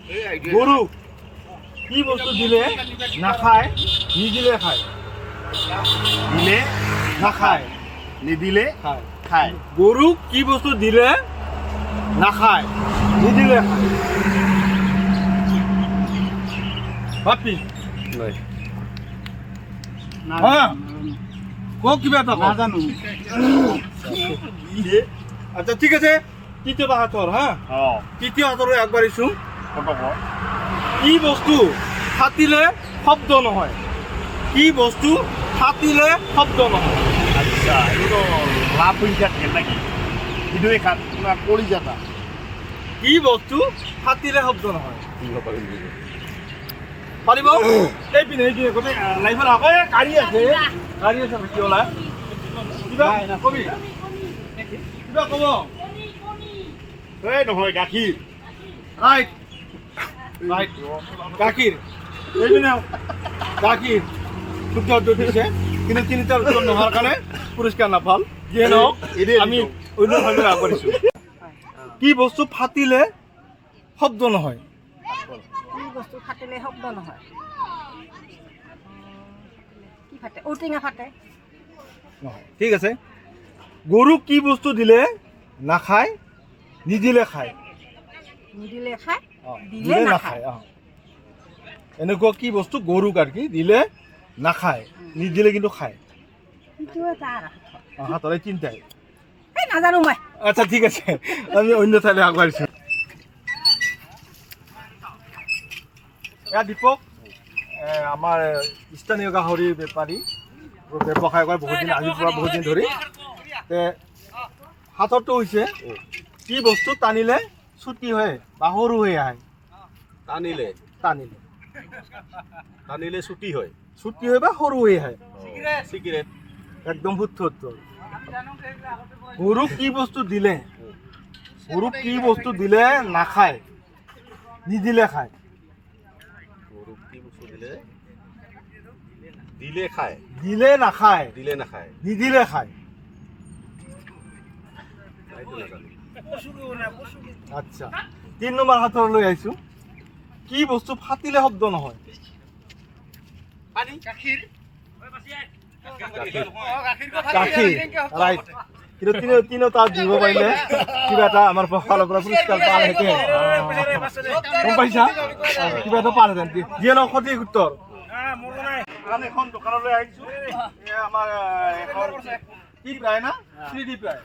গরু কি বস্তু দিলে না খায় নিদিলে খায়? দিলে না খায় নিদিলে খায়। খায়। গরু কি বস্তু দিলে না খায় নিদিলে খায়? ভাবি হ্যাঁ কক কিবা এটা কওক। নাজানো। আচ্ছা ঠিক আছে তৃতীয় হাতৰ হা তৃতীয় হাতৰে আগবাঢ়িছো। কি বস্তু ফাটিলে শব্দ নহয়? কি বস্তু ফাটিলে শব্দ নহয়? আচ্ছা এইটো লাভ হৈ থাকে নাকি? ইটোৱে খাত কৰি যাতা কি বস্তু ফাটিলে শব্দ নহয়? পাৰিব? এইপিনে গোটেই লাইফত আকৌ গাড়ী আছে কি ওলা কিবা কবি কিবা ক'ব? এই নহয় গাখীৰ। ৰাইট ৰাইট গাখীৰ এইপিনে গাখীৰ শুদ্ধ উত্তৰ দিছে কিন্তু তিনিটাৰ উত্তৰ নোহোৱাৰ কাৰণে পুৰস্কাৰ নাপাল। যিয়ে নহওক আমি অন্য ধৰণে আগবাঢ়িছোঁ। কি বস্তু ফাটিলে শব্দ নহয়? কি বস্তু ফাটিলে শব্দ নহয়? কি ফাটে? ঔটেঙা ফাটে। নহয় ঠিক আছে। গৰু কি বস্তু দিলে নাখায় নিদিলে খায়? নিদিলে খায়, দিলে দিলে নাখায়। নাখায়। এনেকুৱা কি বস্তু গৰুক আৰ কি দিলে নাখায় নিদিলে কিন্তু খায়? সেইটো তাৰ হাতৰে তিনিটাই। এই নাজানো মই। আচ্ছা ঠিক আছে আমি অন্য ঠাইলৈ আগবাঢ়িছোঁ। এয়া দীপক আমাৰ স্থানীয় গাহৰিৰ বেপাৰী ব্যৱসায় কৰে বহুত দিন আজিৰ পৰা বহুত দিন ধৰি। হাতৰটো হৈছে কি বস্তু টানিলে ছুটি হয় বা সৰু হৈ আহে? টানিলে টানিলে টানিলে ছুটি হয়। ছুটি হয় বা সৰু হৈ আহে? চিগাৰেট। একদম শুদ্ধ উত্তৰ। গৰুক কি বস্তু দিলে গৰুক কি বস্তু দিলে নাখায় নিদিলে খায়? গৰুক কি বস্তু দিলে দিলে খায় দিলে নাখায় দিলে নাখায়। নিদিলে খায়? এইটো নাজানো। আচ্ছা ৩ নম্বৰ হাতলৈ আহিছোঁ। কি বস্তু ফাটিলে শব্দ নহয়? গাখীৰ। গাখীৰ ৰাইট। কিন্তু তিনিওটা দিব পাৰিলে কিবা এটা আমাৰ ফালৰ পৰা পুৰস্কাৰ পালেহেঁতেন। গম পাইছা কিবা এটা পালেহেঁতেন। যিয়ে নহওক সঠিক উত্তৰ। আন এখন দোকানলৈ আহিছোঁ। আমাৰ এখন টিপ ৰায় না ত্ৰিদীপ ৰায়।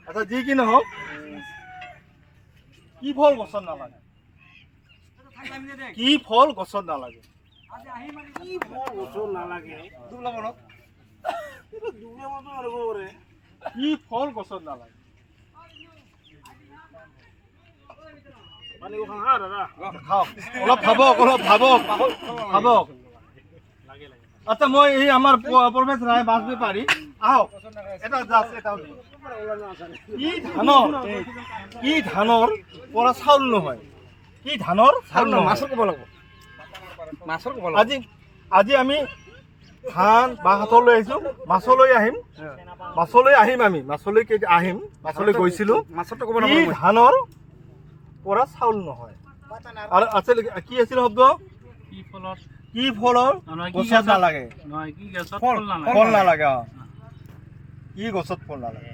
আচ্ছা যি কি নহওক কি ফল গছত নালাগে? কি ফল গছত নালাগে? কি ফল গছত নালাগে? খাওক অলপ ভাবক। আচ্ছা মই এই আমাৰ প্ৰফেচ ৰায় মাছ বেপাৰী আহক এটা জাষ্ট এটা কি ধানৰ পৰা চাউল নহয়? কি ধানৰ চাউল নহয়? মাছৰ ক'ব লাগিব। মাছৰ ক'ব লাগিব। আজি আমি ধান বা হাতলৈ আহিছোঁ। মাছলৈ আহিম আমি মাছলৈ গৈছিলোঁ। মাছৰটো ক'ব কি লাগিব। ধানৰ পৰা চাউল নহয়? আৰু আছিল কি আছিল শব্দ? কি ফলৰ গছত নালাগে? ফল নালাগে। কি গছত ফল নালাগে?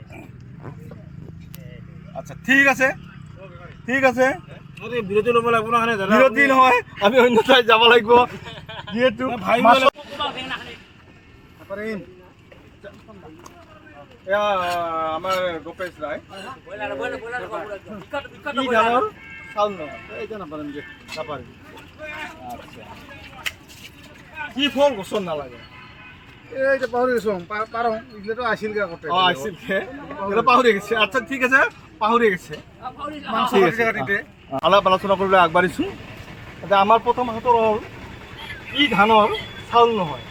আচ্ছা ঠিক আছে বিৰতি ল'ব লাগিব নহয় দাদা। বিৰতি নহয় আমি অন্য ঠাইত যাব লাগিব যিহেতু এয়া আমাৰ গোপেশ ৰায় কি ধানৰ চাউল নহয়? এইটা নাপাৰিম যে নাপাৰিম। আচ্ছা কি ফল গছত নালাগে? এইটা পাহৰি গৈছোঁ। পাৰোঁ এইগিলাটো আছিল আগতে। আছিল পাহৰি গৈছে। আচ্ছা ঠিক আছে পাহৰি গৈছে। আলাপ আলোচনা কৰিবলৈ আগবাঢ়িছোঁ। এতিয়া আমাৰ প্ৰথম হাতৰ হ'ল কি ধানৰ চাউল নহয়?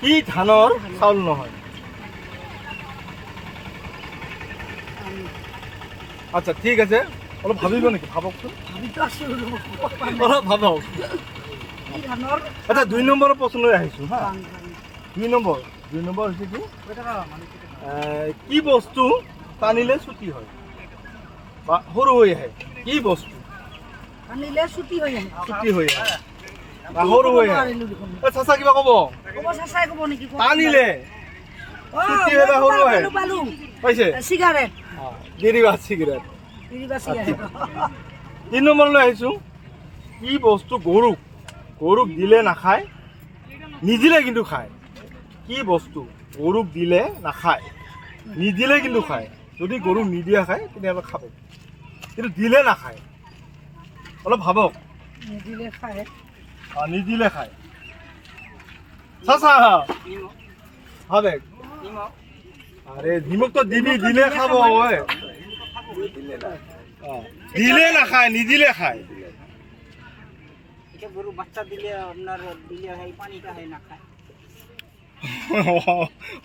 কি ধানৰ চাউল নহয়? আচ্ছা ঠিক আছে অলপ ভাবিব নেকি? ভাবকচোন অলপ ভাবক। আচ্ছা 2 নম্বৰৰ প্ৰশ্নলৈ আহিছোঁ হা। 2 নম্বৰ হৈছে কি বস্তু টানিলে ছুটি হয় বা সৰু হৈ আহে? কি বস্তু আনিলে ছুটি হৈ আহে ছুটি হৈ আহে বা সৰু হৈ আহে নোৱাৰিলো দেখোন চাচা কিবা ক'ব ক'ব চাচাই ক'ব নেকি টানিলে ছুটি হৈ বা সৰু হৈ পালো পাইছে চিগাৰেট গিৰিবাজ চিগাৰেট তিৰিবা চিগাৰেট 3 নম্বৰলৈ আহিছোঁ কি বস্তু গৰুক দিলে নাখায় নিদিলে কিন্তু খায় কি বস্তু গৰুক দিলে নাখায় নিদিলে কিন্তু খায় যদি গৰুক নিদিয়া খায় তেতিয়াহ'লে খাব কিন্তু দিলে নাখায় অলপ ভাবক নিদিলে খায় নিদিলে খায় চাচা ভাবে আরে নিমখ তো দিবি দিলে খাব ওই দিলে নাখায় নিদিলে খায় গরু বাচ্চা দিলে আপনার দিলে হয় পানিটা হয় না খায়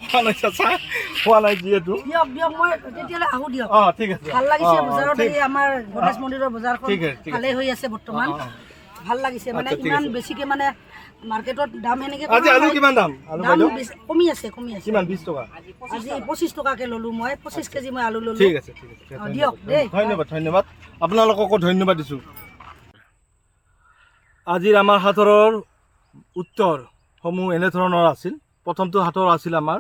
হোৱা নাই চাচা হোৱা নাই যিহেতু দিয়ক মই তেতিয়াহ'লে আহো দিয়ক ঠিক আছে ভাল লাগিছে বজাৰত এই আমাৰ গণেশ মন্দিৰৰ বজাৰখন ঠিক আছে, ঠিক আছে। ভালেই হৈ আছে বৰ্তমান ভাল লাগিছে মানে আচ্ছা, ঠিক ইমান আছে। বেছিকে মানে মাৰ্কেটত দাম সেনেকে আজি আলু কিমান দাম আলু দাম বাইদেউ কমি আছে কিমান 20 টকা আজি 25 টকাকে ল'লো মই 25 কেজি মই আলু ল'লো ঠিক আছে ঠিক আছে দিয়ক দেই ধন্যবাদ আপোনালোককো ধন্যবাদ দিছোঁ আজিৰ আমাৰ সাঁথৰৰ উত্তৰসমূহ এনেধৰণৰ আছিল প্ৰথমটো সাঁথৰ আছিল আমাৰ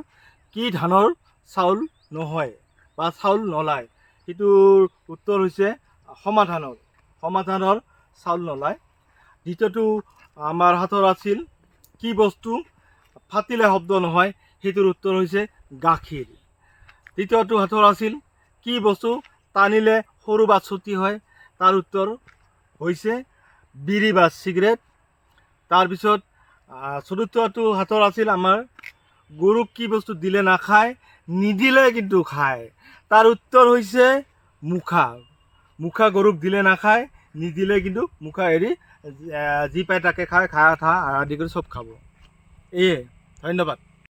কি ধানৰ চাউল নহয় বা চাউল নলায় সেইটোৰ উত্তৰ হৈছে সমাধানৰ চাউল নলায় দ্বিতীয়টো আমাৰ সাঁথৰ আছিল কি বস্তু ফাটিলে শব্দ নহয় সেইটোৰ উত্তৰ হৈছে গাখীৰ তৃতীয়টো সাঁথৰ আছিল কি বস্তু টানিলে সৰু বা ছুটি হয় তাৰ উত্তৰ হৈছে বিড়ি বা চিগাৰেট তাৰপিছত চতুৰ্থটো সাঁথৰ আছিল আমাৰ গৰুক কি বস্তু দিলে নাখায় নিদিলে কিন্তু খায় তাৰ উত্তৰ হৈছে মুখা গৰুক দিলে নাখায় নিদিলে কিন্তু মুখা এৰি যি পায় তাকে খায় আদি কৰি চব খাব এয়ে ধন্যবাদ